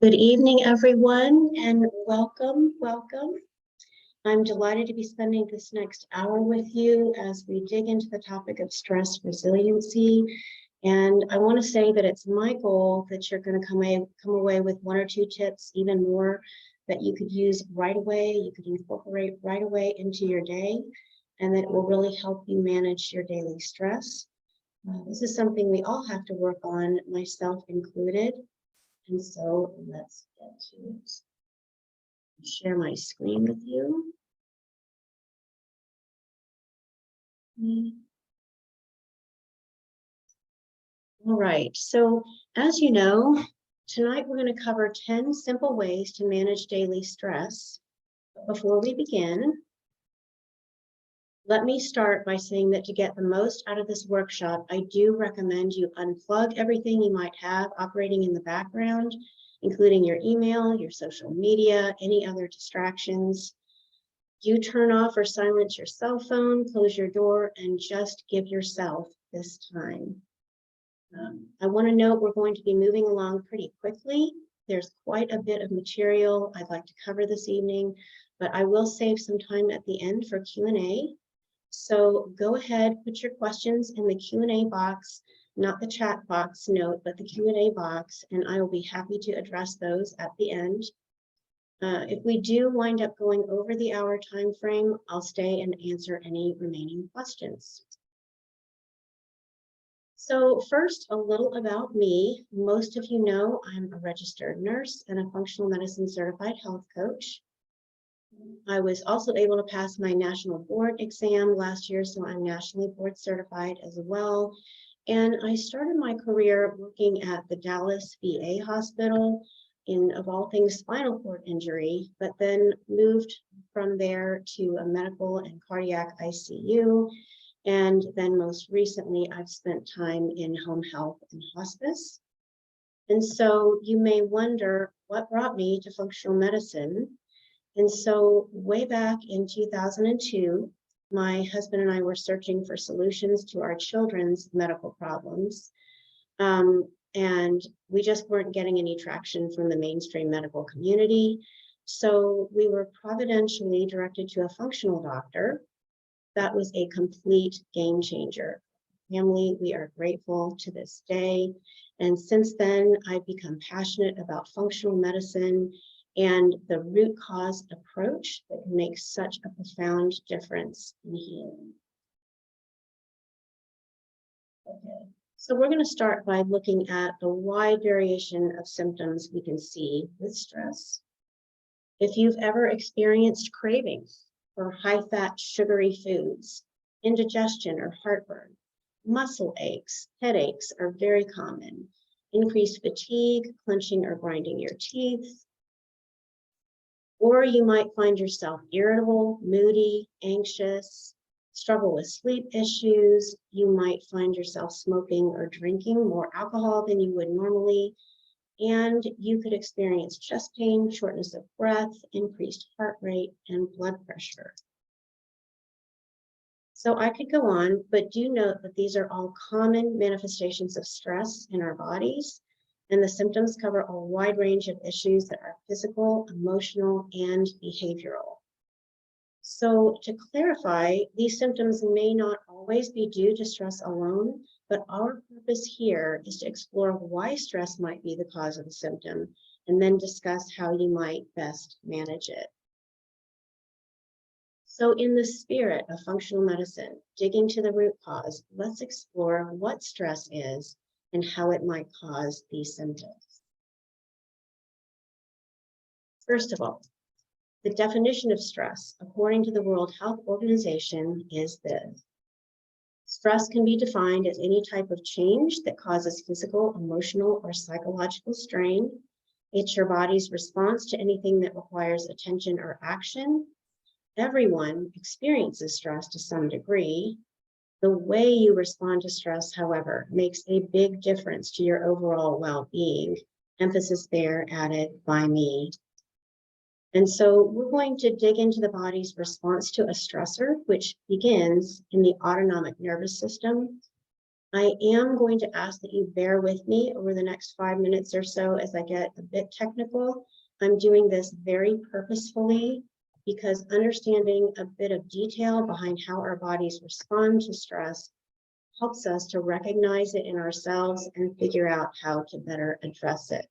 Good evening, everyone, and welcome. I'm delighted to be spending this next hour with you as we dig into the topic of stress resiliency. And I want to say that it's my goal that you're going to come away with one or two tips, even more, that you could use right away, you could incorporate right away into your day, and that it will really help you manage your daily stress. This is something we all have to work on, myself included. And so let's get to it. Share my screen with you. All right, so as you know, tonight we're going to cover 10 simple ways to manage daily stress. But before we begin, let me start by saying that to get the most out of this workshop, I do recommend you unplug everything you might have operating in the background, including your email, your social media, any other distractions. You turn off or silence your cell phone, close your door, and just give yourself this time. I want to note we're going to be moving along pretty quickly. There's quite a bit of material I'd like to cover this evening, but I will save some time at the end for Q&A. So go ahead, put your questions in the Q&A box, not the chat box, note, but the Q&A box, and I will be happy to address those at the end. If we do wind up going over the hour time frame, I'll stay and answer any remaining questions. So first, a little about me. Most of you know I'm a registered nurse and a functional medicine certified health coach. I was also able to pass my national board exam last year, so I'm nationally board certified as well. And I started my career working at the Dallas VA hospital in, of all things, spinal cord injury, but then moved from there to a medical and cardiac ICU. And then most recently, I've spent time in home health and hospice. And so you may wonder what brought me to functional medicine. And so way back in 2002, my husband and I were searching for solutions to our children's medical problems. And we just weren't getting any traction from the mainstream medical community. So we were providentially directed to a functional doctor. That was a complete game changer. Family, we are grateful to this day. And since then, I've become passionate about functional medicine and the root cause approach that can make such a profound difference in healing. Okay, so we're going to start by looking at the wide variation of symptoms we can see with stress. If you've ever experienced cravings for high-fat, sugary foods, indigestion or heartburn, muscle aches, headaches are very common, increased fatigue, clenching or grinding your teeth, or you might find yourself irritable, moody, anxious, struggle with sleep issues. You might find yourself smoking or drinking more alcohol than you would normally. And you could experience chest pain, shortness of breath, increased heart rate, and blood pressure. So I could go on, but do note that these are all common manifestations of stress in our bodies. And the symptoms cover a wide range of issues that are physical, emotional, and behavioral. So to clarify, these symptoms may not always be due to stress alone, but our purpose here is to explore why stress might be the cause of the symptom, and then discuss how you might best manage it. So in the spirit of functional medicine, digging to the root cause, let's explore what stress is and how it might cause these symptoms. First of all, the definition of stress, according to the World Health Organization, is this. Stress can be defined as any type of change that causes physical, emotional, or psychological strain. It's your body's response to anything that requires attention or action. Everyone experiences stress to some degree. The way you respond to stress, however, makes a big difference to your overall well-being. Emphasis there added by me. And so we're going to dig into the body's response to a stressor, which begins in the autonomic nervous system. I am going to ask that you bear with me over the next 5 minutes or so as I get a bit technical. I'm doing this very purposefully because understanding a bit of detail behind how our bodies respond to stress helps us to recognize it in ourselves and figure out how to better address it.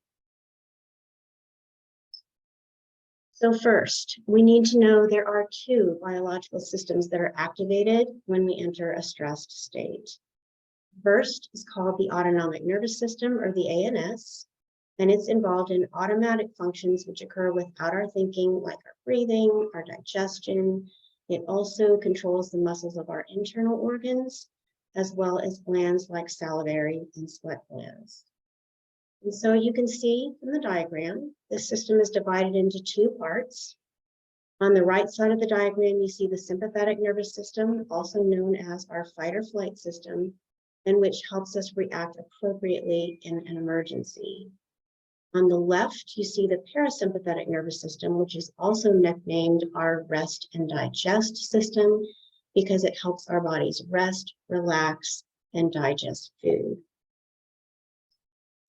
So first, we need to know there are two biological systems that are activated when we enter a stressed state. First is called the autonomic nervous system, or the ANS, and it's involved in automatic functions which occur without our thinking, like our breathing, our digestion. It also controls the muscles of our internal organs, as well as glands like salivary and sweat glands. And so you can see from the diagram, this system is divided into two parts. On the right side of the diagram, you see the sympathetic nervous system, also known as our fight or flight system, and which helps us react appropriately in an emergency. On the left, you see the parasympathetic nervous system, which is also nicknamed our rest and digest system because it helps our bodies rest, relax, and digest food.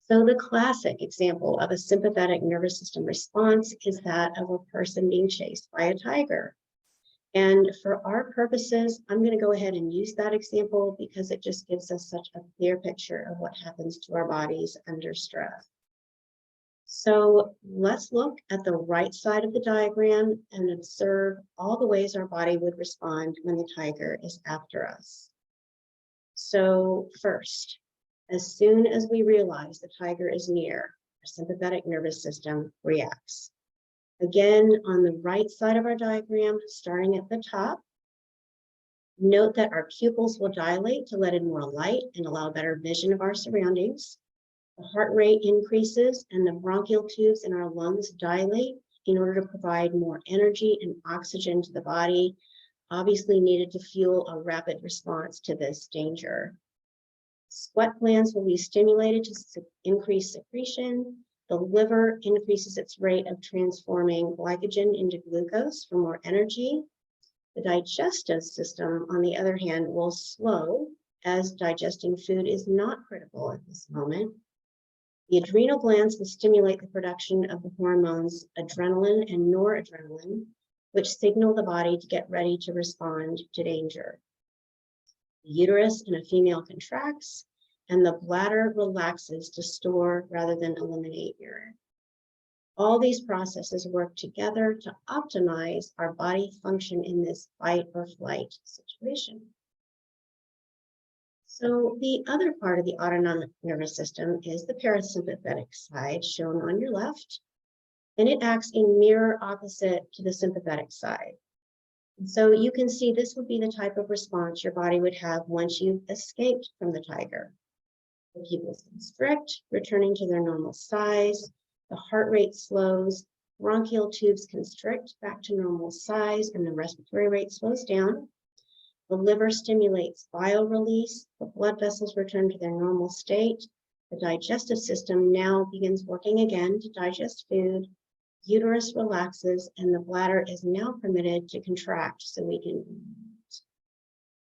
So the classic example of a sympathetic nervous system response is that of a person being chased by a tiger. And for our purposes, I'm going to go ahead and use that example because it just gives us such a clear picture of what happens to our bodies under stress. So let's look at the right side of the diagram and observe all the ways our body would respond when the tiger is after us. So first, as soon as we realize the tiger is near, our sympathetic nervous system reacts. Again, on the right side of our diagram, starting at the top, note that our pupils will dilate to let in more light and allow better vision of our surroundings. The heart rate increases and the bronchial tubes in our lungs dilate in order to provide more energy and oxygen to the body, obviously needed to fuel a rapid response to this danger. Sweat glands will be stimulated to increase secretion. The liver increases its rate of transforming glycogen into glucose for more energy. The digestive system, on the other hand, will slow as digesting food is not critical at this moment. The adrenal glands will stimulate the production of the hormones adrenaline and noradrenaline, which signal the body to get ready to respond to danger. The uterus in a female contracts, and the bladder relaxes to store rather than eliminate urine. All these processes work together to optimize our body function in this fight or flight situation. So the other part of the autonomic nervous system is the parasympathetic side, shown on your left, and it acts in mirror opposite to the sympathetic side. So you can see this would be the type of response your body would have once you've escaped from the tiger. The pupils constrict, returning to their normal size. The heart rate slows, bronchial tubes constrict back to normal size, and the respiratory rate slows down. The liver stimulates bile release. The blood vessels return to their normal state. The digestive system now begins working again to digest food. Uterus relaxes, and the bladder is now permitted to contract so we can eat.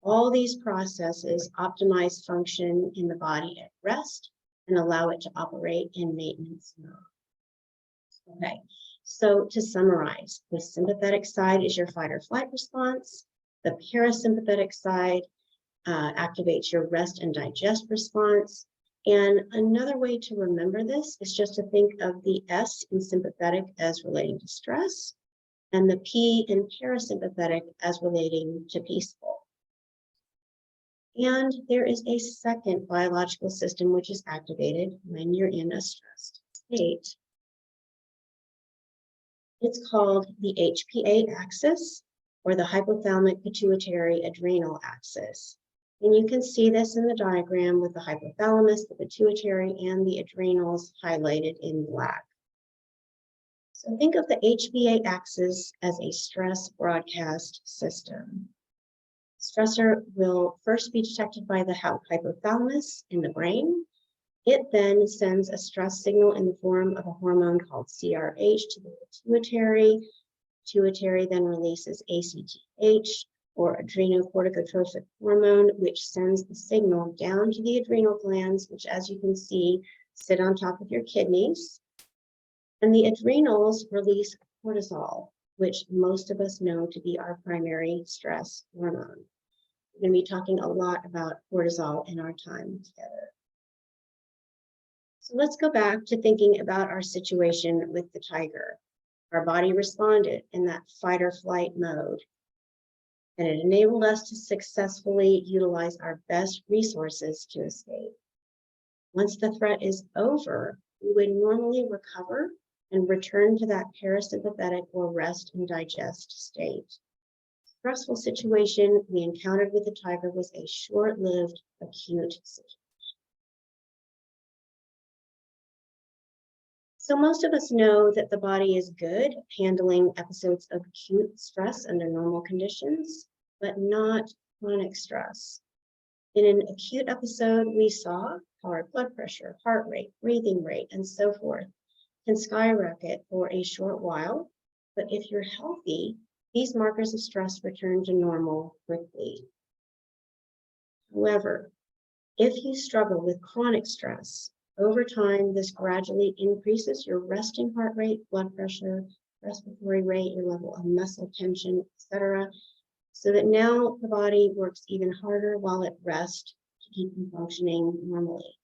All these processes optimize function in the body at rest and allow it to operate in maintenance mode. Okay, so to summarize, the sympathetic side is your fight or flight response. The parasympathetic side activates your rest and digest response. And another way to remember this is just to think of the S in sympathetic as relating to stress, and the P in parasympathetic as relating to peaceful. And there is a second biological system which is activated when you're in a stressed state. It's called the HPA axis, or the hypothalamic pituitary adrenal axis. And you can see this in the diagram with the hypothalamus, the pituitary, and the adrenals highlighted in black. So think of the HPA axis as a stress broadcast system. Stressor will first be detected by the hypothalamus in the brain. It then sends a stress signal in the form of a hormone called CRH to the pituitary. Pituitary then releases ACTH, or adrenocorticotropic hormone, which sends the signal down to the adrenal glands, which, as you can see, sit on top of your kidneys. And the adrenals release cortisol, which most of us know to be our primary stress hormone. We're going to be talking a lot about cortisol in our time together. So let's go back to thinking about our situation with the tiger. Our body responded in that fight or flight mode, and it enabled us to successfully utilize our best resources to escape. Once the threat is over, we would normally recover and return to that parasympathetic or rest and digest state. The stressful situation we encountered with the tiger was a short-lived acute situation. So most of us know that the body is good at handling episodes of acute stress under normal conditions, but not chronic stress. In an acute episode, we saw how our blood pressure, heart rate, breathing rate, and so forth can skyrocket for a short while. But if you're healthy, these markers of stress return to normal quickly. However, if you struggle with chronic stress, over time, this gradually increases your resting heart rate, blood pressure, respiratory rate, your level of muscle tension, etc., so that now the body works even harder while at rest to keep you functioning normally.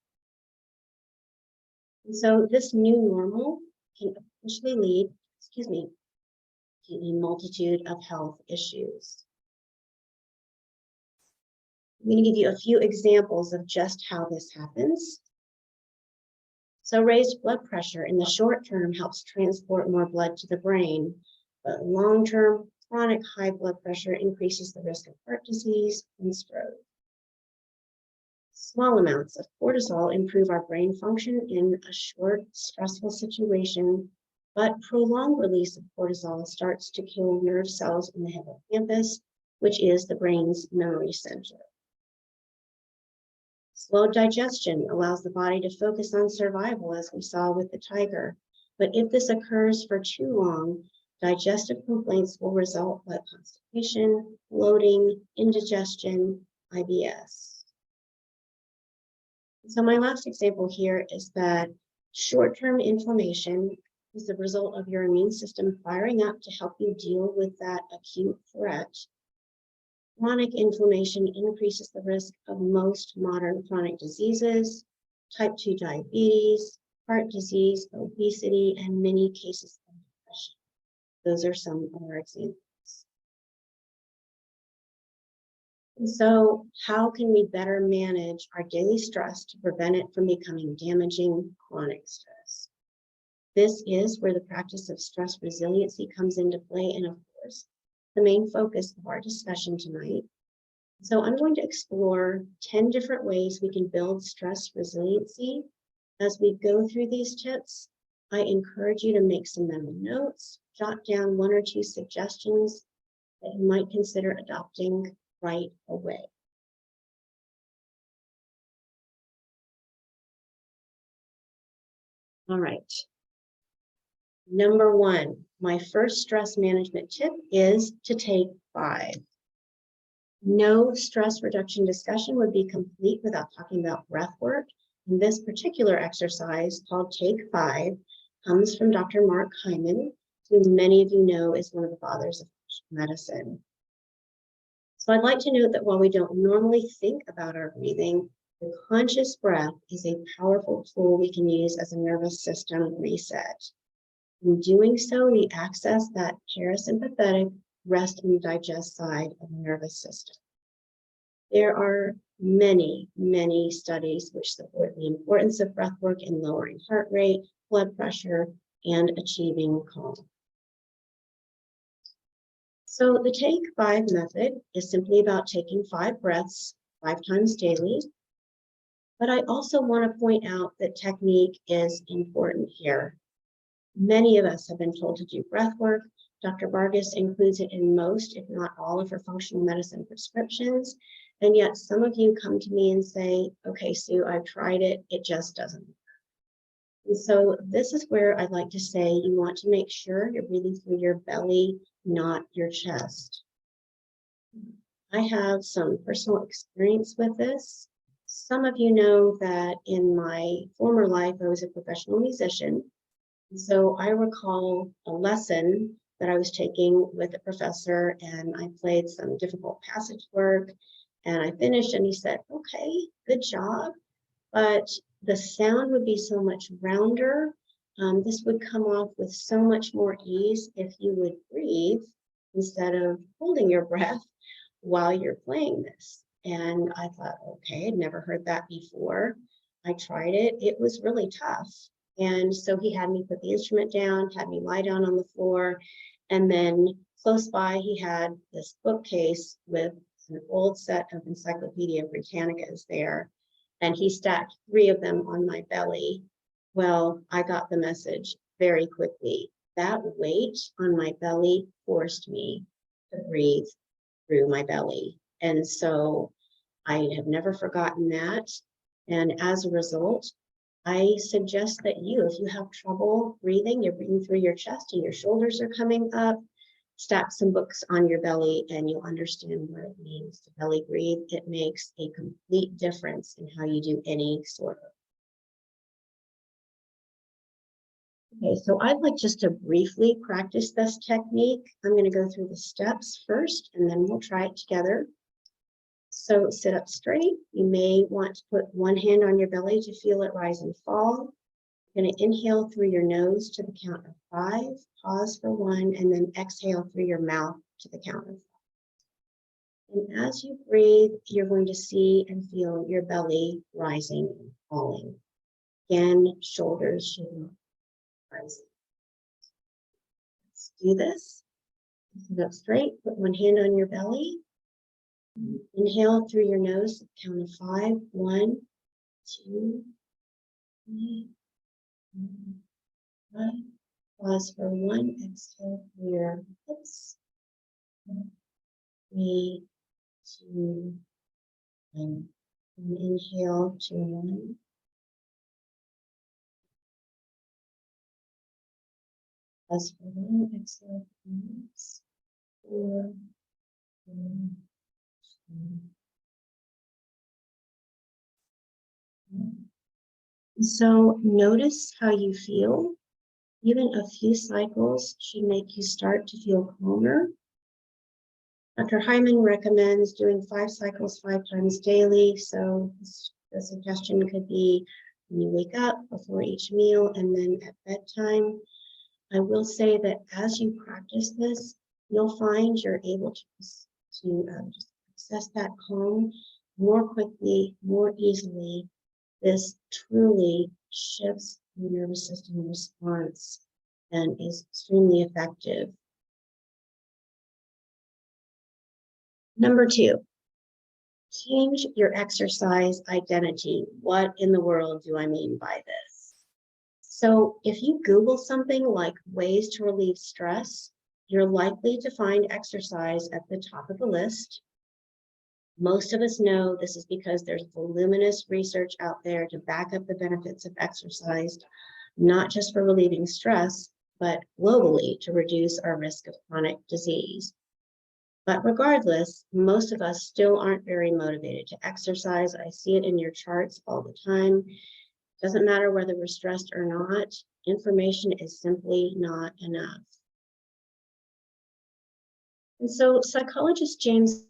And so this new normal can eventually lead, to a multitude of health issues. I'm going to give you a few examples of just how this happens. So raised blood pressure in the short term helps transport more blood to the brain, but long-term chronic high blood pressure increases the risk of heart disease and stroke. Small amounts of cortisol improve our brain function in a short, stressful situation, but prolonged release of cortisol starts to kill nerve cells in the hippocampus, which is the brain's memory center. Slow digestion allows the body to focus on survival, as we saw with the tiger. But if this occurs for too long, digestive complaints will result by constipation, bloating, indigestion, IBS. So my last example here is that short-term inflammation is the result of your immune system firing up to help you deal with that acute threat. Chronic inflammation increases the risk of most modern chronic diseases, type 2 diabetes, heart disease, obesity, and many cases of depression. Those are some of our examples. And so, how can we better manage our daily stress to prevent it from becoming damaging chronic stress? This is where the practice of stress resiliency comes into play, and of course, the main focus of our discussion tonight. So I'm going to explore 10 different ways we can build stress resiliency. As we go through these tips, I encourage you to make some mental notes, jot down 1 or 2 suggestions that you might consider adopting right away. All right. Number 1, my first stress management tip is to take 5. No stress reduction discussion would be complete without talking about breath work. And this particular exercise, called Take 5, comes from Dr. Mark Hyman, who many of you know is one of the fathers of medicine. So I'd like to note that while we don't normally think about our breathing, the conscious breath is a powerful tool we can use as a nervous system reset. In doing so, we access that parasympathetic rest and digest side of the nervous system. There are many, many studies which support the importance of breath work in lowering heart rate, blood pressure, and achieving calm. So the Take 5 method is simply about taking 5 breaths 5 times daily. But I also want to point out that technique is important here. Many of us have been told to do breath work. Dr. Bargas includes it in most, if not all, of her functional medicine prescriptions. And yet some of you come to me and say, okay, Sue, I've tried it. It just doesn't work. And so this is where I'd like to say you want to make sure you're breathing through your belly, not your chest. I have some personal experience with this. Some of you know that in my former life, I was a professional musician. So I recall a lesson that I was taking with a professor, and I played some difficult passage work, and I finished, and he said, "Okay, good job, but the sound would be so much rounder. This would come off with so much more ease if you would breathe instead of holding your breath while you're playing this." And I thought, okay, I'd never heard that before. I tried it. It was really tough. And so he had me put the instrument down, had me lie down on the floor, and then close by, he had this bookcase with an old set of Encyclopedia Britannicas there, and he stacked 3 of them on my belly. Well, I got the message very quickly. That weight on my belly forced me to breathe through my belly. And so I have never forgotten that. And as a result, I suggest that if you have trouble breathing, you're breathing through your chest and your shoulders are coming up, stack some books on your belly and you'll understand what it means to belly breathe. It makes a complete difference in how you do any sort of. Okay, so I'd like just to briefly practice this technique. I'm going to go through the steps first and then we'll try it together. So sit up straight. You may want to put one hand on your belly to feel it rise and fall. You're going to inhale through your nose to the count of 5, pause for 1, and then exhale through your mouth to the count of 5. And as you breathe, you're going to see and feel your belly rising and falling. Again, shoulders should not rise. Let's do this. Sit up straight, put one hand on your belly. Inhale through your nose, count of 5. 1, 2, 3, 4, 5. Pause for 1. Exhale through your lips. 3, 2, 1. And inhale to 1. Pause for 1. Exhale through your lips. 4, 3, 2, 1. So notice how you feel. Even a few cycles should make you start to feel calmer. Dr. Hyman recommends doing 5 cycles 5 times daily. So the suggestion could be when you wake up, before each meal, and then at bedtime. I will say that as you practice this, you'll find you're able to just access that calm more quickly, more easily. This truly shifts the nervous system response and is extremely effective. Number 2, change your exercise identity. What in the world do I mean by this? So if you Google something like ways to relieve stress, you're likely to find exercise at the top of the list. Most of us know this is because there's voluminous research out there to back up the benefits of exercise, not just for relieving stress, but globally to reduce our risk of chronic disease. But regardless, most of us still aren't very motivated to exercise. I see it in your charts all the time. Doesn't matter whether we're stressed or not, information is simply not enough. And so psychologist James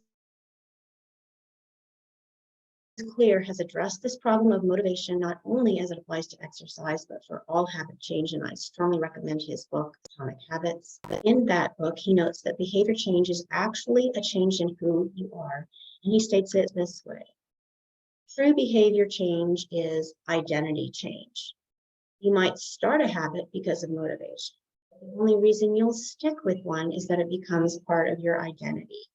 Clear has addressed this problem of motivation not only as it applies to exercise, but for all habit change, and I strongly recommend his book, Atomic Habits. In that book, he notes that behavior change is actually a change in who you are, and he states it this way. True behavior change is identity change. You might start a habit because of motivation. The only reason you'll stick with one is that it becomes part of your identity.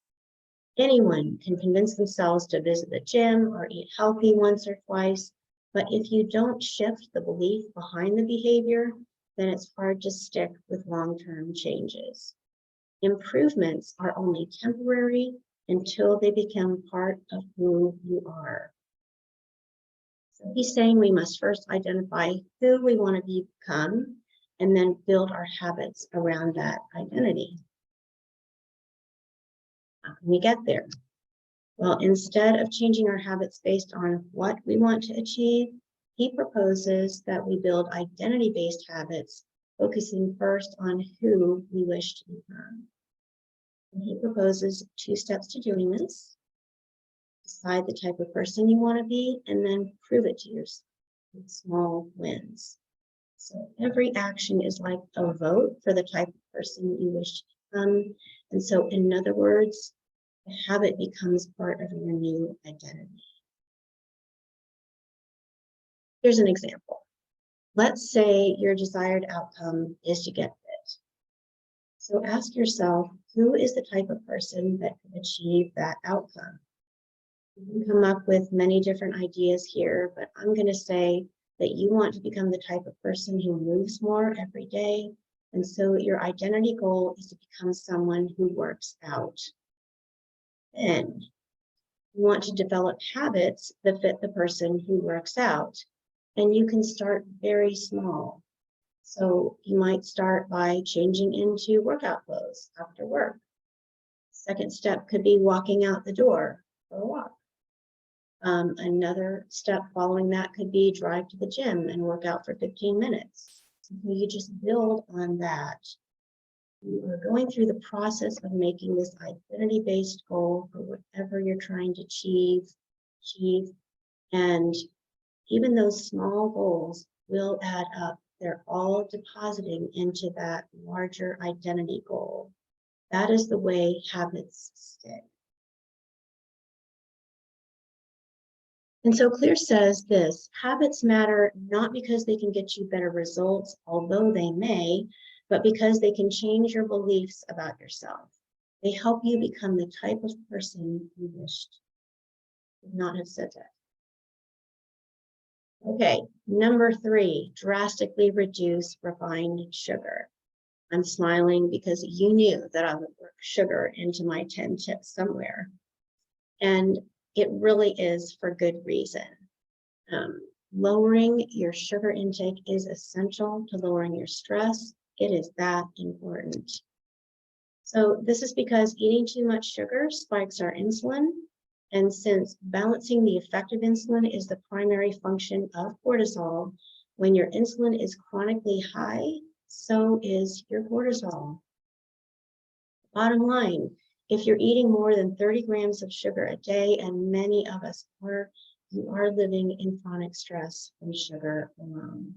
Anyone can convince themselves to visit the gym or eat healthy once or twice, but if you don't shift the belief behind the behavior, then it's hard to stick with long-term changes. Improvements are only temporary until they become part of who you are. So he's saying we must first identify who we want to become and then build our habits around that identity. How can we get there? Well, instead of changing our habits based on what we want to achieve, he proposes that we build identity-based habits, focusing first on who we wish to become. And he proposes 2 steps to doing this. Decide the type of person you want to be, and then prove it to yourself with small wins. So every action is like a vote for the type of person you wish to become. And so, in other words, the habit becomes part of your new identity. Here's an example. Let's say your desired outcome is to get fit. So ask yourself, who is the type of person that can achieve that outcome? You can come up with many different ideas here, but I'm going to say that you want to become the type of person who moves more every day. And so your identity goal is to become someone who works out. Then you want to develop habits that fit the person who works out. And you can start very small. So you might start by changing into workout clothes after work. Second step could be walking out the door for a walk. Another step following that could be drive to the gym and work out for 15 minutes. So you just build on that. You are going through the process of making this identity-based goal for whatever you're trying to achieve. And even those small goals will add up. They're all depositing into that larger identity goal. That is the way habits stick. And so Clear says this: habits matter not because they can get you better results, although they may, but because they can change your beliefs about yourself. They help you become the type of person you wished would not have said that. Okay, number 3, drastically reduce refined sugar. I'm smiling because you knew that I would work sugar into my 10 tips somewhere. And it really is for good reason. Lowering your sugar intake is essential to lowering your stress. It is that important. So this is because eating too much sugar spikes our insulin. And since balancing the effect of insulin is the primary function of cortisol, when your insulin is chronically high, so is your cortisol. Bottom line, if you're eating more than 30 grams of sugar a day, and many of us are, you are living in chronic stress from sugar alone.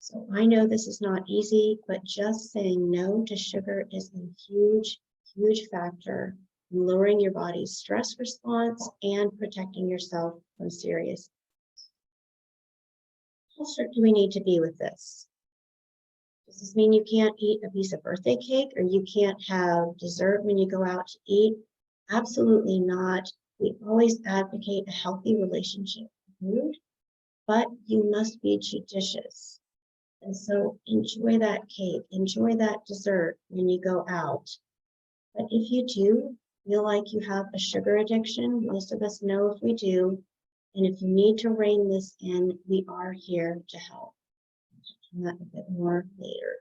So I know this is not easy, but just saying no to sugar is a huge, huge factor in lowering your body's stress response and protecting yourself from serious. How strict do we need to be with this? Does this mean you can't eat a piece of birthday cake or you can't have dessert when you go out to eat? Absolutely not. We always advocate a healthy relationship with food, but you must be judicious. And so enjoy that cake, enjoy that dessert when you go out. But if you do feel like you have a sugar addiction, most of us know if we do, and if you need to rein this in, we are here to help. That a bit more later.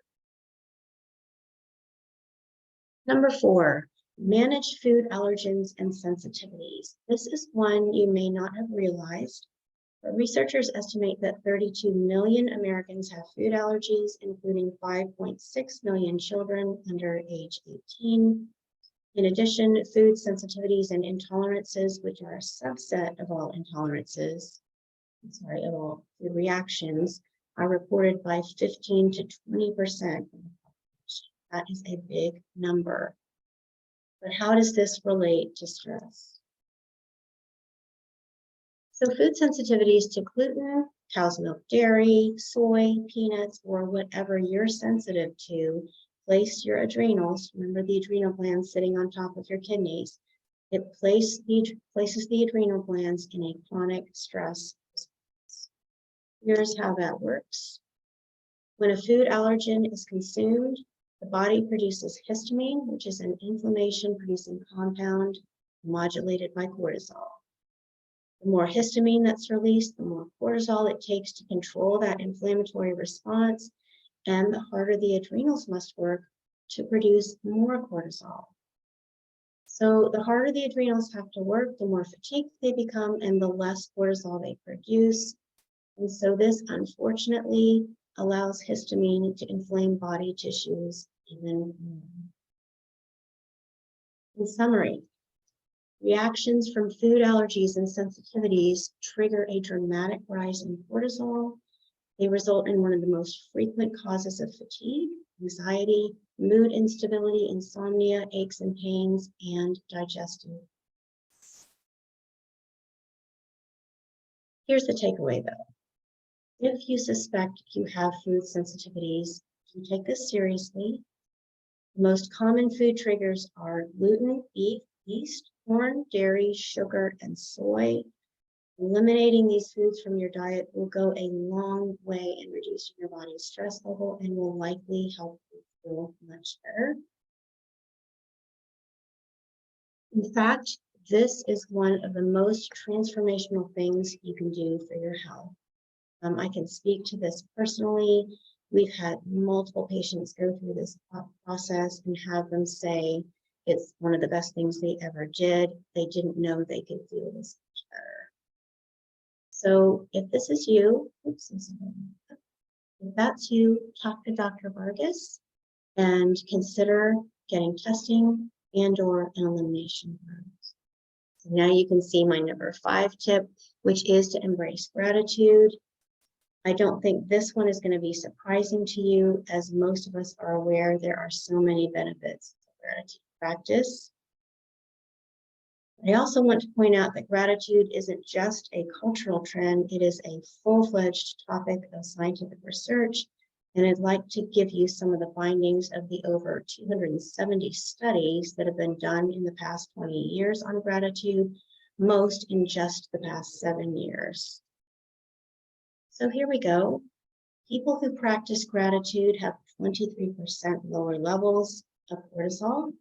Number 4, manage food allergens and sensitivities. This is one you may not have realized, but researchers estimate that 32 million Americans have food allergies, including 5.6 million children under age 18. In addition, food sensitivities and intolerances, which are a subset of all intolerances, of all food reactions, are reported by 15 to 20% of the population. That is a big number. But how does this relate to stress? So food sensitivities to gluten, cow's milk, dairy, soy, peanuts, or whatever you're sensitive to, place your adrenals, remember the adrenal glands sitting on top of your kidneys, it places the adrenal glands in a chronic stress response. Here's how that works. When a food allergen is consumed, the body produces histamine, which is an inflammation-producing compound modulated by cortisol. The more histamine that's released, the more cortisol it takes to control that inflammatory response, and the harder the adrenals must work to produce more cortisol. So the harder the adrenals have to work, the more fatigued they become and the less cortisol they produce. And so this, unfortunately, allows histamine to inflame body tissues even more. In summary, reactions from food allergies and sensitivities trigger a dramatic rise in cortisol. They result in one of the most frequent causes of fatigue, anxiety, mood instability, insomnia, aches and pains, and digestive. Here's the takeaway though. If you suspect you have food sensitivities, you take this seriously. The most common food triggers are gluten, beef, yeast, corn, dairy, sugar, and soy. Eliminating these foods from your diet will go a long way in reducing your body's stress level and will likely help you feel much better. In fact, this is one of the most transformational things you can do for your health. I can speak to this personally. We've had multiple patients go through this process and have them say it's one of the best things they ever did. They didn't know they could feel this much better. So if this is you, if that's you, talk to Dr. Bargas and consider getting testing and/or an elimination plan. So now you can see my number 5 tip, which is to embrace gratitude. I don't think this one is going to be surprising to you, as most of us are aware there are so many benefits of gratitude practice. I also want to point out that gratitude isn't just a cultural trend, it is a full-fledged topic of scientific research, and I'd like to give you some of the findings of the over 270 studies that have been done in the past 20 years on gratitude, most in just the past 7 years. So here we go. People who practice gratitude have 23% lower levels of cortisol.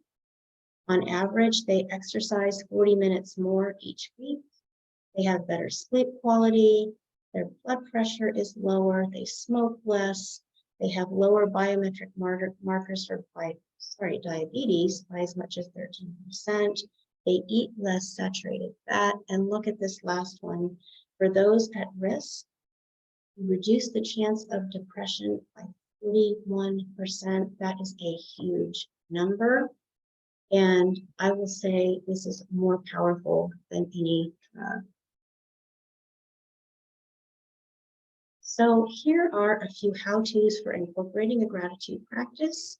On average, they exercise 40 minutes more each week. They have better sleep quality. Their blood pressure is lower. They smoke less. They have lower biometric markers for diabetes by as much as 13%. They eat less saturated fat. And look at this last one. For those at risk, reduce the chance of depression by 41%. That is a huge number. And I will say this is more powerful than any drug. So here are a few how-tos for incorporating a gratitude practice.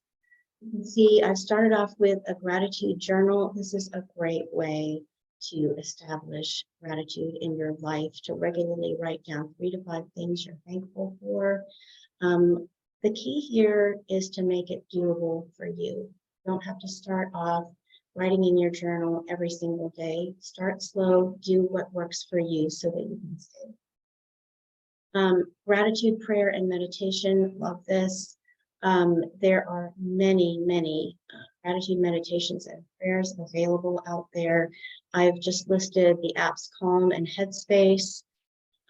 You can see I've started off with a gratitude journal. This is a great way to establish gratitude in your life, to regularly write down 3 to 5 things you're thankful for. The key here is to make it doable for you. You don't have to start off writing in your journal every single day. Start slow, do what works for you so that you can stay. Gratitude, prayer, and meditation, love this. There are many gratitude meditations and prayers available out there. I've just listed the apps Calm and Headspace.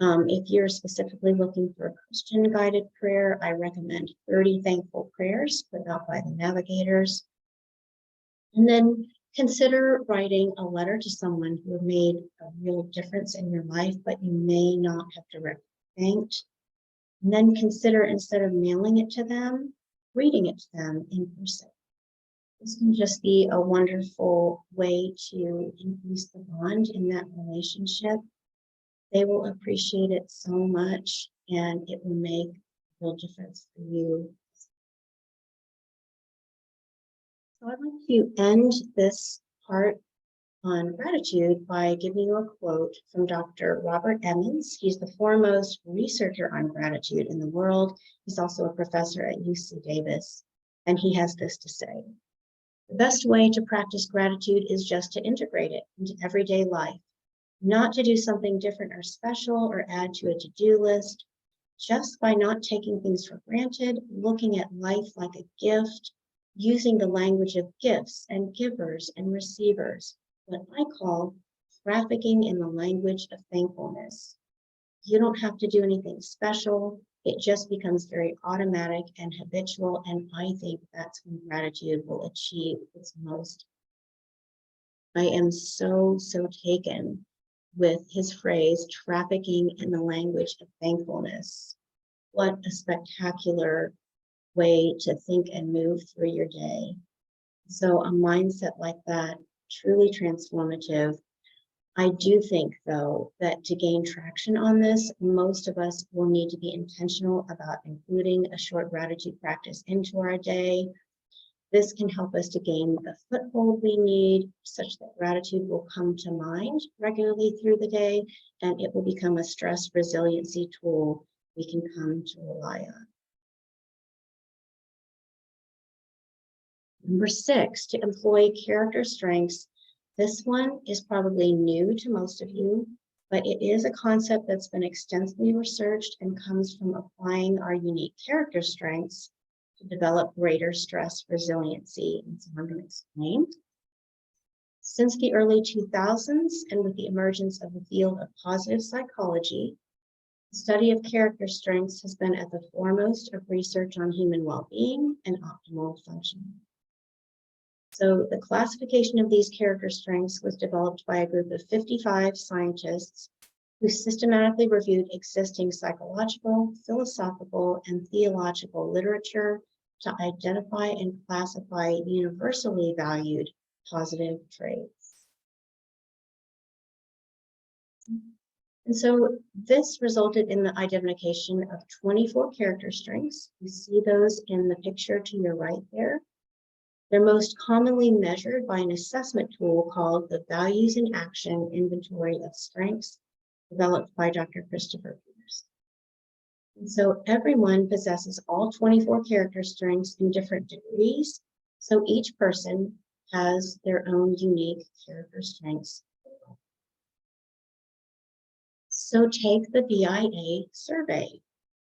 If you're specifically looking for a Christian guided prayer, I recommend 30 Thankful Prayers put out by the Navigators. And then consider writing a letter to someone who made a real difference in your life, but you may not have directly thanked. And then consider, instead of mailing it to them, reading it to them in person. This can just be a wonderful way to increase the bond in that relationship. They will appreciate it so much, and it will make a real difference for you. So I'd like to end this part on gratitude by giving you a quote from Dr. Robert Emmons. He's the foremost researcher on gratitude in the world. He's also a professor at UC Davis, and he has this to say: "The best way to practice gratitude is just to integrate it into everyday life, not to do something different or special or add to a to-do list. Just by not taking things for granted, looking at life like a gift, using the language of gifts and givers and receivers, what I call trafficking in the language of thankfulness. You don't have to do anything special. It just becomes very automatic and habitual, and I think that's when gratitude will achieve its most I am so taken with his phrase, trafficking in the language of thankfulness. What a spectacular way to think and move through your day. So a mindset like that, truly transformative. I do think, though, that to gain traction on this, most of us will need to be intentional about including a short gratitude practice into our day. This can help us to gain the foothold we need such that gratitude will come to mind regularly through the day, and it will become a stress resiliency tool we can come to rely on. Number 6, to employ character strengths. This one is probably new to most of you, but it is a concept that's been extensively researched and comes from applying our unique character strengths to develop greater stress resiliency. And so I'm going to explain. Since the early 2000s, and with the emergence of the field of positive psychology, the study of character strengths has been at the foremost of research on human well-being and optimal functioning. So the classification of these character strengths was developed by a group of 55 scientists who systematically reviewed existing psychological, philosophical, and theological literature to identify and classify universally valued positive traits. And so this resulted in the identification of 24 character strengths. You see those in the picture to your right there. They're most commonly measured by an assessment tool called the Values in Action Inventory of Strengths, developed by Dr. Christopher Pierce. And so everyone possesses all 24 character strengths in different degrees, so each person has their own unique character strengths. So take the VIA survey.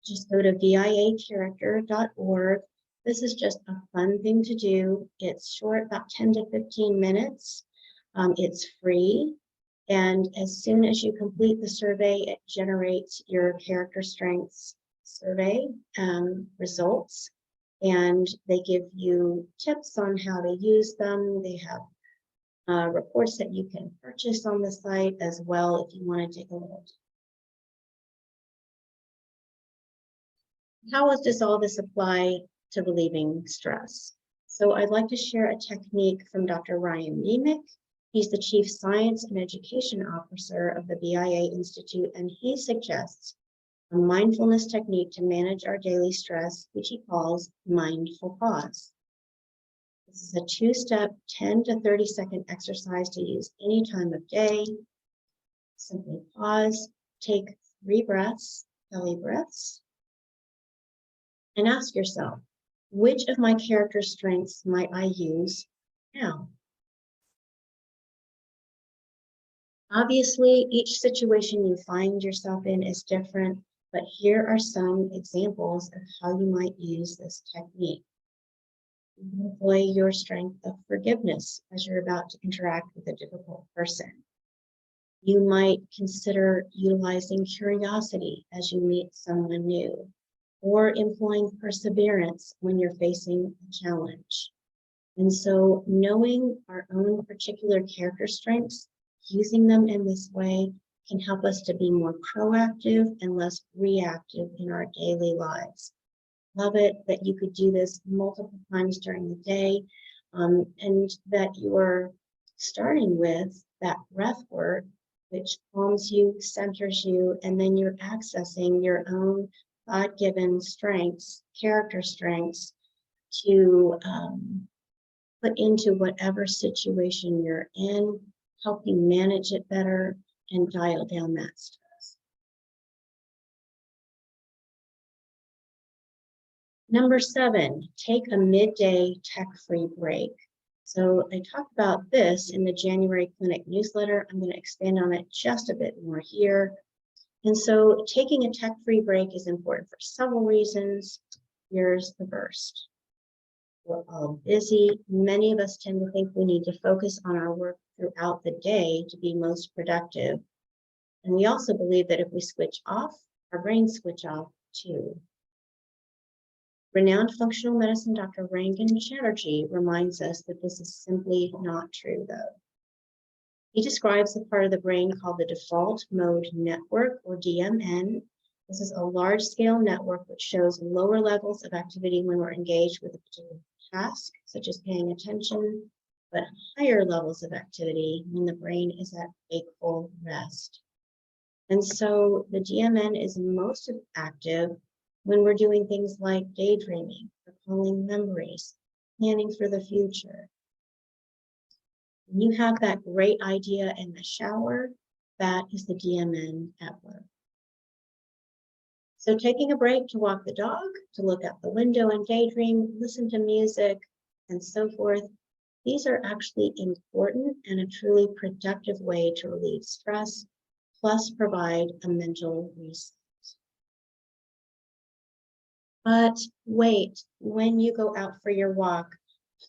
Just go to viacharacter.org. This is just a fun thing to do. It's short, about 10 to 15 minutes. It's free. And as soon as you complete the survey, it generates your character strengths survey results. And they give you tips on how to use them. They have reports that you can purchase on the site as well if you want to take a look. How does all this apply to relieving stress? So I'd like to share a technique from Dr. Ryan Nemec. He's the Chief Science and Education Officer of the BIA Institute, and he suggests a mindfulness technique to manage our daily stress, which he calls mindful pause. This is a 2-step, 10 to 30-second exercise to use any time of day. Simply pause, take 3 breaths, belly breaths, and ask yourself, which of my character strengths might I use now? Obviously, each situation you find yourself in is different, but here are some examples of how you might use this technique. You can employ your strength of forgiveness as you're about to interact with a difficult person. You might consider utilizing curiosity as you meet someone new, or employing perseverance when you're facing a challenge. And so knowing our own particular character strengths, using them in this way can help us to be more proactive and less reactive in our daily lives. Love it that you could do this multiple times during the day, and that you're starting with that breath work, which calms you, centers you, and then you're accessing your own God-given strengths, character strengths, to put into whatever situation you're in, help you manage it better, and dial down that stress. Number 7, take a midday tech-free break. So I talked about this in the January clinic newsletter. I'm going to expand on it just a bit more here. And so taking a tech-free break is important for several reasons. Here's the first. We're all busy. Many of us tend to think we need to focus on our work throughout the day to be most productive. And we also believe that if we switch off, our brains switch off too. Renowned functional medicine Dr. Rangan Chatterjee reminds us that this is simply not true, though. He describes the part of the brain called the default mode network, or DMN. This is a large-scale network which shows lower levels of activity when we're engaged with a particular task, such as paying attention, but higher levels of activity when the brain is at wakeful rest. And so the DMN is most active when we're doing things like daydreaming, recalling memories, planning for the future. When you have that great idea in the shower, that is the DMN at work. So taking a break to walk the dog, to look out the window and daydream, listen to music, and so forth, these are actually important and a truly productive way to relieve stress, plus provide a mental reset. But wait, when you go out for your walk,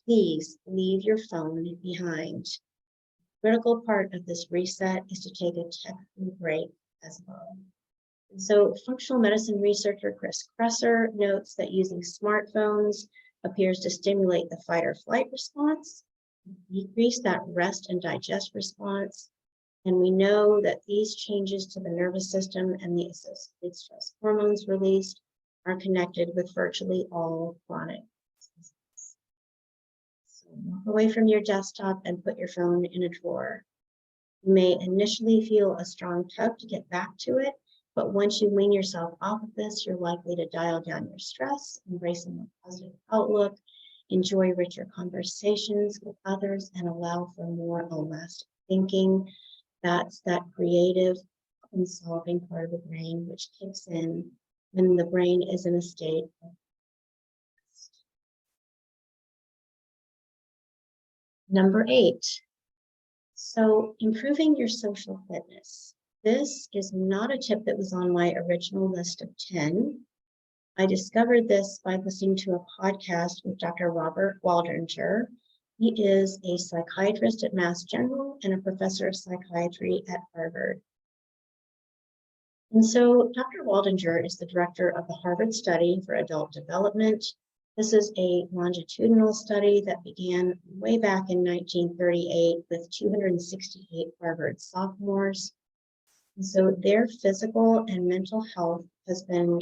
please leave your phone behind. A critical part of this reset is to take a tech-free break as well. And so functional medicine researcher Chris Kresser notes that using smartphones appears to stimulate the fight or flight response, decrease that rest and digest response. And we know that these changes to the nervous system and the associated stress hormones released are connected with virtually all chronic diseases. So walk away from your desktop and put your phone in a drawer. You may initially feel a strong tug to get back to it, but once you wean yourself off of this, you're likely to dial down your stress, embrace a more positive outlook, enjoy richer conversations with others, and allow for more elastic thinking. That's that creative and solving part of the brain, which kicks in when the brain is in a state of rest. Number 8. So improving your social fitness. This is not a tip that was on my original list of 10. I discovered this by listening to a podcast with Dr. Robert Waldinger. He is a psychiatrist at Mass General and a professor of psychiatry at Harvard. And so Dr. Waldinger is the director of the Harvard Study for Adult Development. This is a longitudinal study that began way back in 1938 with 268 Harvard sophomores. And so their physical and mental health has been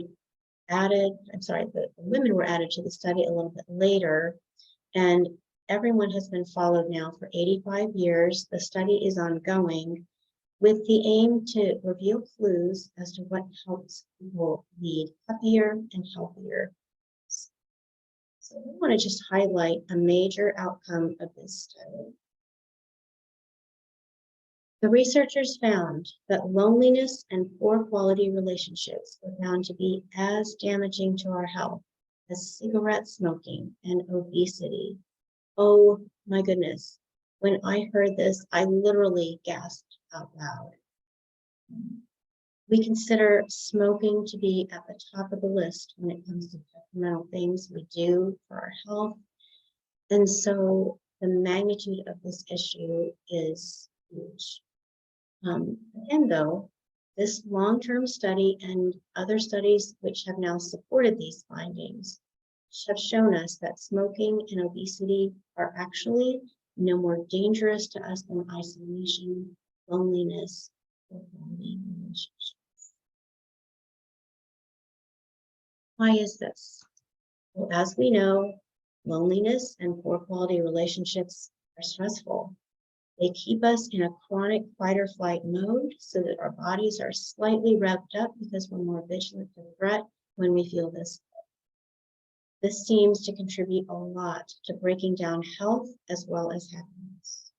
added, the women were added to the study a little bit later, and everyone has been followed now for 85 years. The study is ongoing with the aim to reveal clues as to what helps people lead happier and healthier. So I want to just highlight a major outcome of this study. The researchers found that loneliness and poor quality relationships were found to be as damaging to our health as cigarette smoking and obesity. Oh my goodness. When I heard this, I literally gasped out loud. We consider smoking to be at the top of the list when it comes to detrimental things we do for our health. And so the magnitude of this issue is huge. Again, though, this long-term study and other studies which have now supported these findings have shown us that smoking and obesity are actually no more dangerous to us than isolation, loneliness, or quality relationships. Why is this? Well, as we know, loneliness and poor quality relationships are stressful. They keep us in a chronic fight or flight mode so that our bodies are slightly revved up because we're more vigilant to threat when we feel this. This seems to contribute a lot to breaking down health as well as happiness.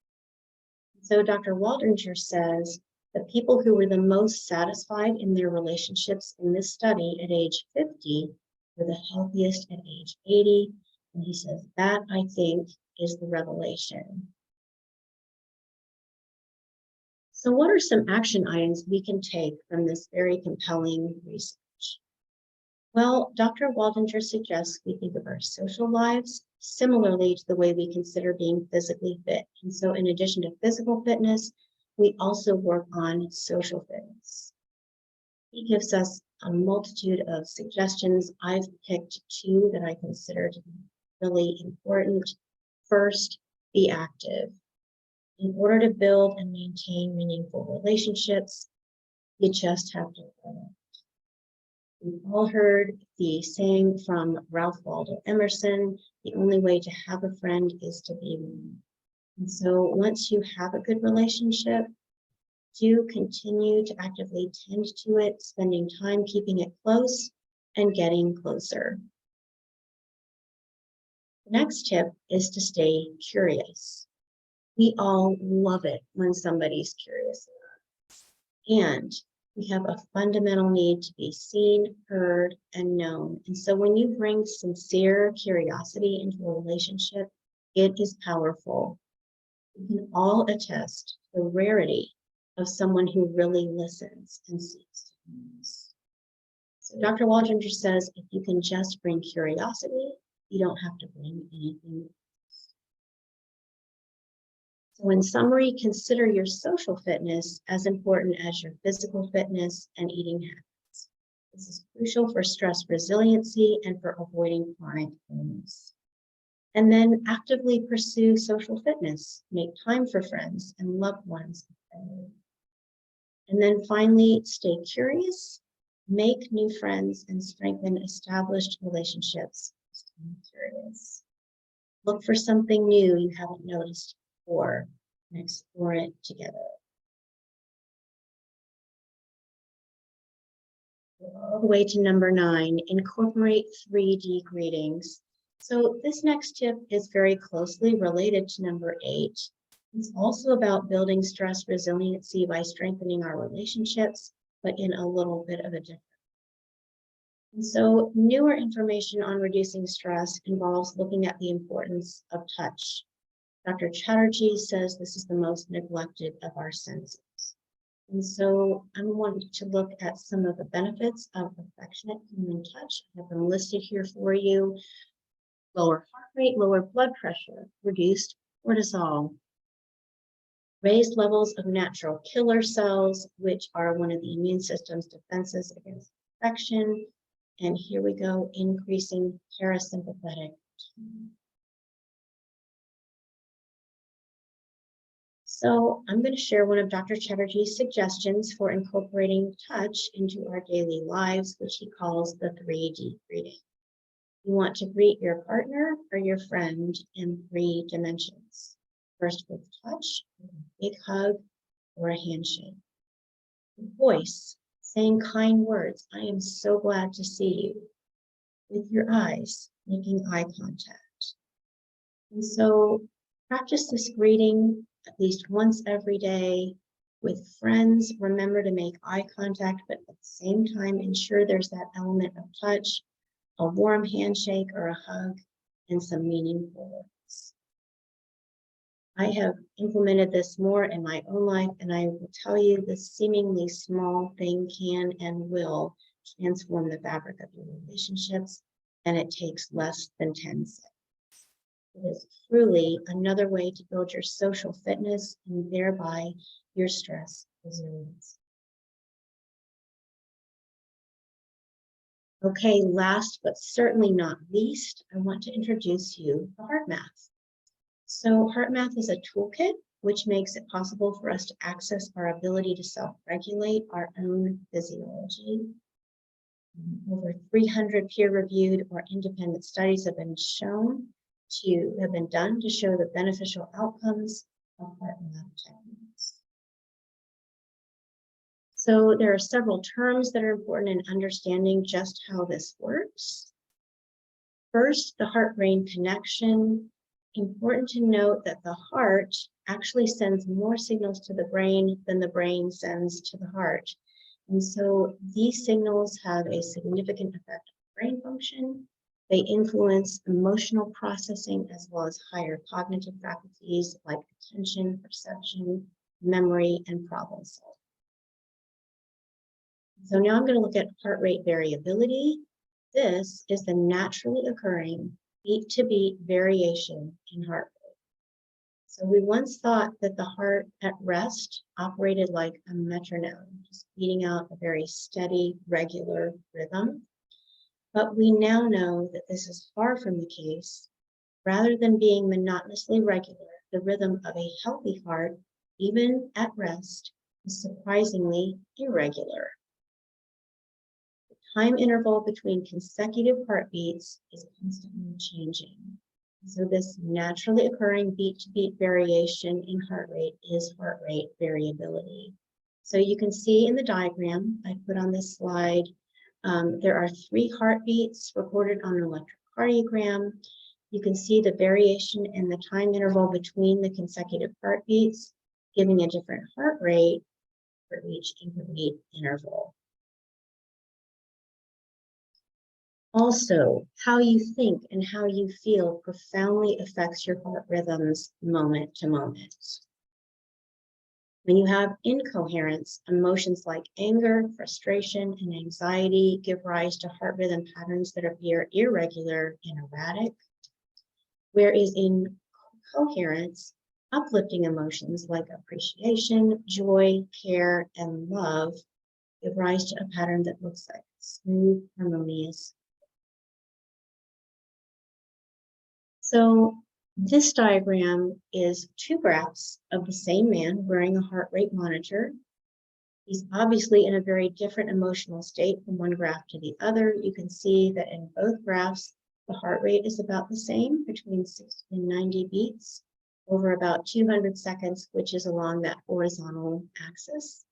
So Dr. Waldinger says the people who were the most satisfied in their relationships in this study at age 50 were the healthiest at age 80. And he says that, I think, is the revelation. So what are some action items we can take from this very compelling research? Well, Dr. Waldinger suggests we think of our social lives similarly to the way we consider being physically fit. And so in addition to physical fitness, we also work on social fitness. He gives us a multitude of suggestions. I've picked 2 that I consider to be really important. First, be active. In order to build and maintain meaningful relationships, you just have to learn it. We've all heard the saying from Ralph Waldo Emerson, the only way to have a friend is to be one. And so once you have a good relationship, do continue to actively tend to it, spending time keeping it close and getting closer. The next tip is to stay curious. We all love it when somebody's curious about us. And we have a fundamental need to be seen, heard, and known. And so when you bring sincere curiosity into a relationship, it is powerful. We can all attest to the rarity of someone who really listens and seeks to us. So Dr. Waldringer says, if you can just bring curiosity, you don't have to bring anything. So in summary, consider your social fitness as important as your physical fitness and eating habits. This is crucial for stress resiliency and for avoiding chronic illness. And then actively pursue social fitness. Make time for friends and loved ones. And then finally, stay curious, make new friends, and strengthen established relationships. Stay curious. Look for something new you haven't noticed before and explore it together. All the way to number 9, incorporate 3D greetings. So this next tip is very closely related to number 8. It's also about building stress resiliency by strengthening our relationships, but in a little bit of a different way. And so newer information on reducing stress involves looking at the importance of touch. Dr. Chatterjee says this is the most neglected of our senses. And so I'm wanting to look at some of the benefits of affectionate human touch. I have them listed here for you. Lower heart rate, lower blood pressure, reduced cortisol, raised levels of natural killer cells, which are one of the immune system's defenses against infection. And here we go, increasing parasympathetic. So I'm going to share one of Dr. Chatterjee's suggestions for incorporating touch into our daily lives, which he calls the 3D greeting. You want to greet your partner or your friend in 3 dimensions. First with touch, a big hug, or a handshake. With voice, saying kind words, I am so glad to see you. With your eyes, making eye contact. And so practice this greeting at least once every day. With friends, remember to make eye contact, but at the same time, ensure there's that element of touch, a warm handshake or a hug, and some meaningful words. I have implemented this more in my own life, and I will tell you this seemingly small thing can and will transform the fabric of your relationships, and it takes less than 10 seconds. It is truly another way to build your social fitness and thereby your stress resilience. Okay, last but certainly not least, I want to introduce you to Heartmath. So Heartmath is a toolkit which makes it possible for us to access our ability to self-regulate our own physiology. Over 300 peer-reviewed or independent studies have been done to show the beneficial outcomes of Heartmath techniques. So there are several terms that are important in understanding just how this works. First, the heart-brain connection. Important to note that the heart actually sends more signals to the brain than the brain sends to the heart. And so these signals have a significant effect on brain function. They influence emotional processing as well as higher cognitive faculties like attention, perception, memory, and problem solving. So now I'm going to look at heart rate variability. This is the naturally occurring beat-to-beat variation in heart rate. So we once thought that the heart at rest operated like a metronome, just beating out a very steady, regular rhythm. But we now know that this is far from the case. Rather than being monotonously regular, the rhythm of a healthy heart, even at rest, is surprisingly irregular. The time interval between consecutive heartbeats is constantly changing. So this naturally occurring beat-to-beat variation in heart rate is heart rate variability. So you can see in the diagram I put on this slide, there are 3 heartbeats recorded on an electrocardiogram. You can see the variation in the time interval between the consecutive heartbeats, giving a different heart rate for each interbeat interval. Also, how you think and how you feel profoundly affects your heart rhythms moment to moment. When you have incoherence, emotions like anger, frustration, and anxiety give rise to heart rhythm patterns that appear irregular and erratic. Whereas in coherence, uplifting emotions like appreciation, joy, care, and love give rise to a pattern that looks like smooth, harmonious. So this diagram is 2 graphs of the same man wearing a heart rate monitor. He's obviously in a very different emotional state from one graph to the other. You can see that in both graphs, the heart rate is about the same, between 60 and 90 beats over about 200 seconds, which is along that horizontal axis.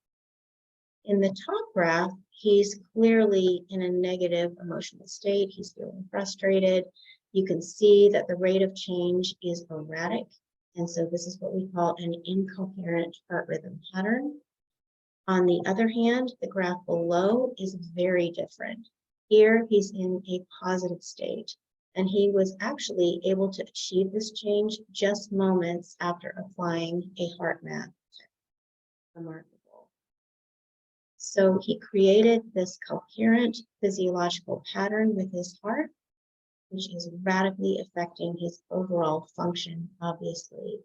In the top graph, he's clearly in a negative emotional state. He's feeling frustrated. You can see that the rate of change is erratic. And so this is what we call an incoherent heart rhythm pattern. On the other hand, the graph below is very different. Here, he's in a positive state, and he was actually able to achieve this change just moments after applying a Heartmath. Remarkable. So he created this coherent physiological pattern with his heart, which is radically affecting his overall function, obviously.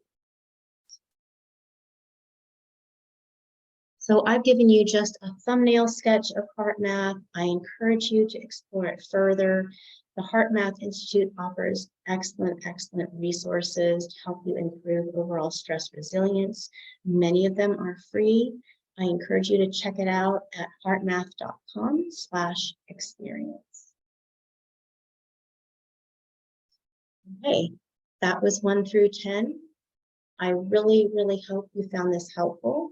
So I've given you just a thumbnail sketch of Heartmath. I encourage you to explore it further. The Heartmath Institute offers excellent resources to help you improve overall stress resilience. Many of them are free. I encourage you to check it out at heartmath.com/experience. Okay, that was 1 through 10. I really hope you found this helpful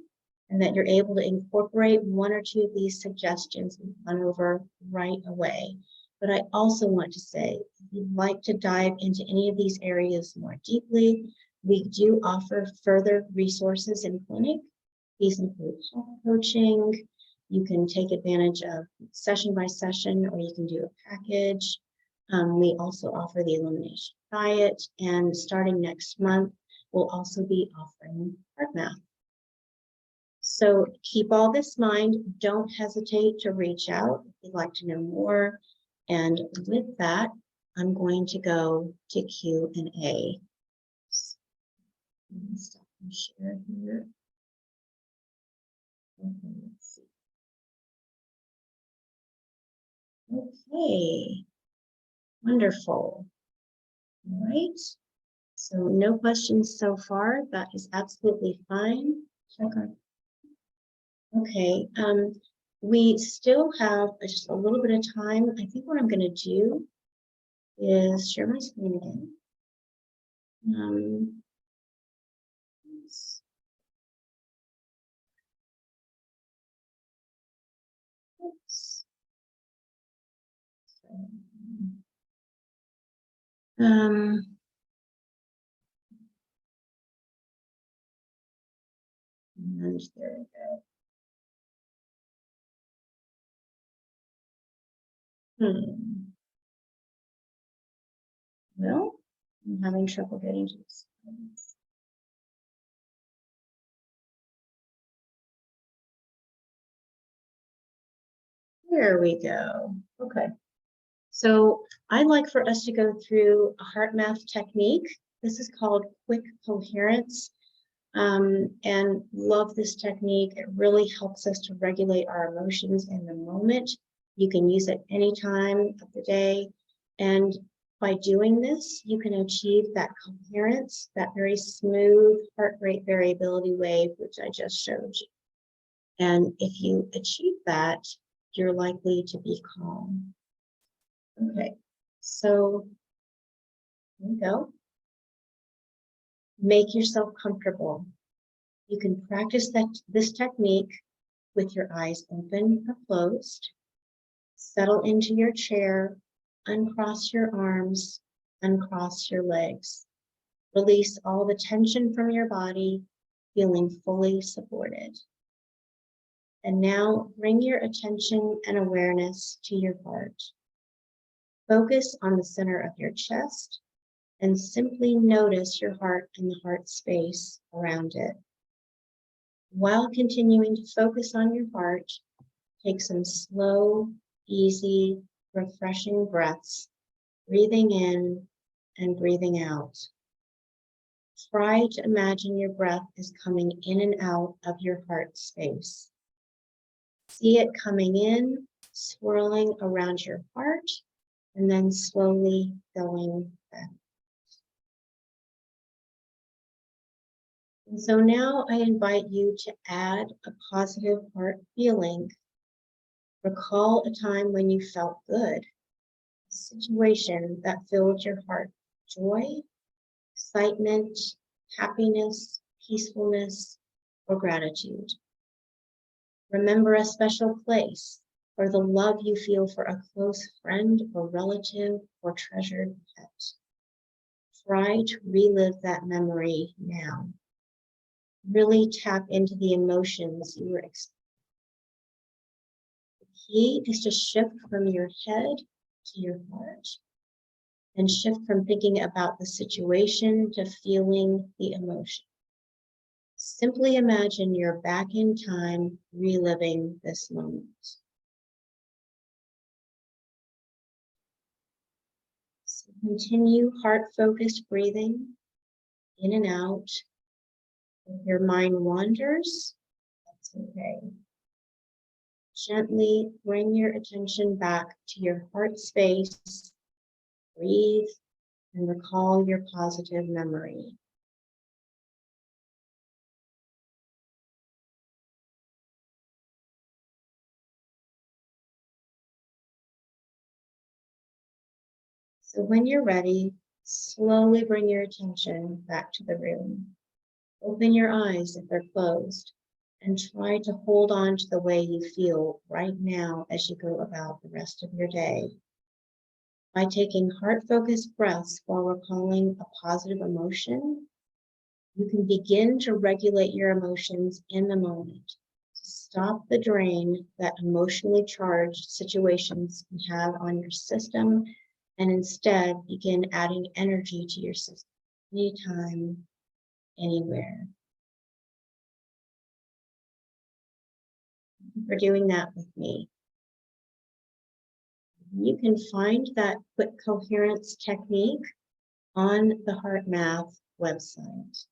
and that you're able to incorporate 1 or 2 of these suggestions and run over right away. But I also want to say, if you'd like to dive into any of these areas more deeply, we do offer further resources in clinic. These include health coaching. You can take advantage of session by session, or you can do a package. We also offer the elimination diet, and starting next month, we'll also be offering Heartmath. So keep all this in mind. Don't hesitate to reach out if you'd like to know more. And with that, I'm going to go to Q&A. Let me stop and share here. Okay, let's see. Okay, wonderful. All right. So no questions so far. That is absolutely fine. Check our. Okay, we still have just a little bit of time. I think what I'm going to do is share my screen again. Oops. And there we go. Well, I'm having trouble getting to this. There we go. Okay. So I'd like for us to go through a Heartmath technique. This is called quick coherence. And love this technique. It really helps us to regulate our emotions in the moment. You can use it any time of the day. And By doing this, you can achieve that coherence, that very smooth heart rate variability wave, which I just showed you. And if you achieve that, you're likely to be calm. Okay, so here we go. Make yourself comfortable. You can practice this technique with your eyes open or closed. Settle into your chair, uncross your arms, uncross your legs. Release all the tension from your body, feeling fully supported. And now bring your attention and awareness to your heart. Focus on the center of your chest and simply notice your heart and the heart space around it. While continuing to focus on your heart, take some slow, easy, refreshing breaths, breathing in and breathing out. Try to imagine your breath is coming in and out of your heart space. See it coming in, swirling around your heart, and then slowly going back. And so now I invite you to add a positive heart feeling. Recall a time when you felt good, a situation that filled your heart, joy, excitement, happiness, peacefulness, or gratitude. Remember a special place or the love you feel for a close friend or relative or treasured pet. Try to relive that memory now. Really tap into the emotions you were experiencing. The key is to shift from your head to your heart and shift from thinking about the situation to feeling the emotion. Simply imagine you're back in time, reliving this moment. So continue heart-focused breathing in and out. If your mind wanders, that's okay. Gently bring your attention back to your heart space. Breathe and recall your positive memory. So when you're ready, slowly bring your attention back to the room. Open your eyes if they're closed and try to hold on to the way you feel right now as you go about the rest of your day. By taking heart-focused breaths while recalling a positive emotion, you can begin to regulate your emotions in the moment to stop the drain that emotionally charged situations can have on your system and instead begin adding energy to your system anytime, anywhere. Thank you for doing that with me. You can find that quick coherence technique on the Heartmath website.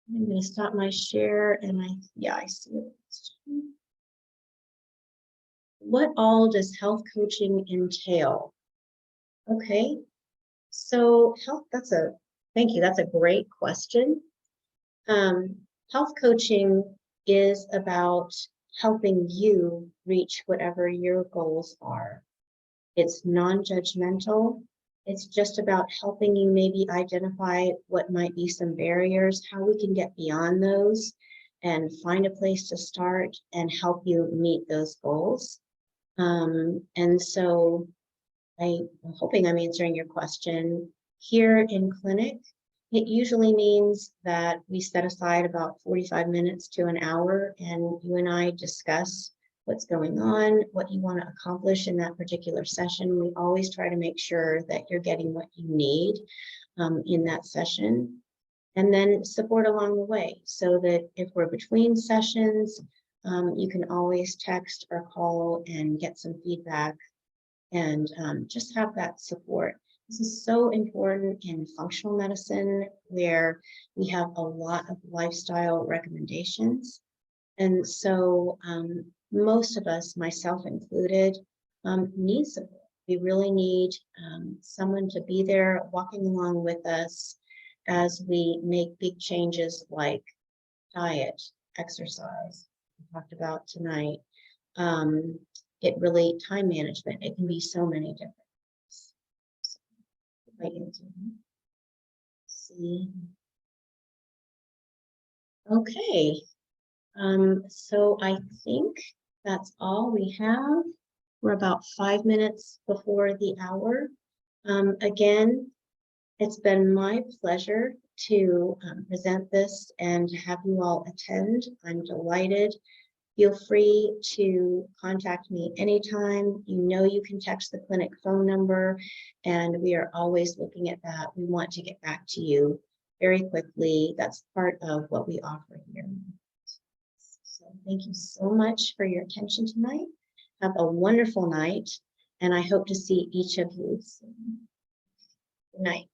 I'm going to stop my share and I see it. What all does health coaching entail? Okay, so thank you, that's a great question. Health coaching is about helping you reach whatever your goals are. It's non-judgmental. It's just about helping you maybe identify what might be some barriers, how we can get beyond those and find a place to start and help you meet those goals. And so I'm hoping I'm answering your question. Here in clinic, it usually means that we set aside about 45 minutes to an hour and you and I discuss what's going on, what you want to accomplish in that particular session. We always try to make sure that you're getting what you need in that session, and then support along the way so that if we're between sessions, you can always text or call and get some feedback and just have that support. This is so important in functional medicine where we have a lot of lifestyle recommendations. And so most of us, myself included, need support. We really need someone to be there walking along with us as we make big changes like diet, exercise, we talked about tonight. It really, time management, it can be so many different things. See. Okay. So I think that's all we have. We're about 5 minutes before the hour. Again, it's been my pleasure to present this and have you all attend. I'm delighted. Feel free to contact me anytime. You know you can text the clinic phone number, and we are always looking at that. We want to get back to you very quickly. That's part of what we offer here. So thank you so much for your attention tonight. Have a wonderful night, and I hope to see each of you soon. Good night.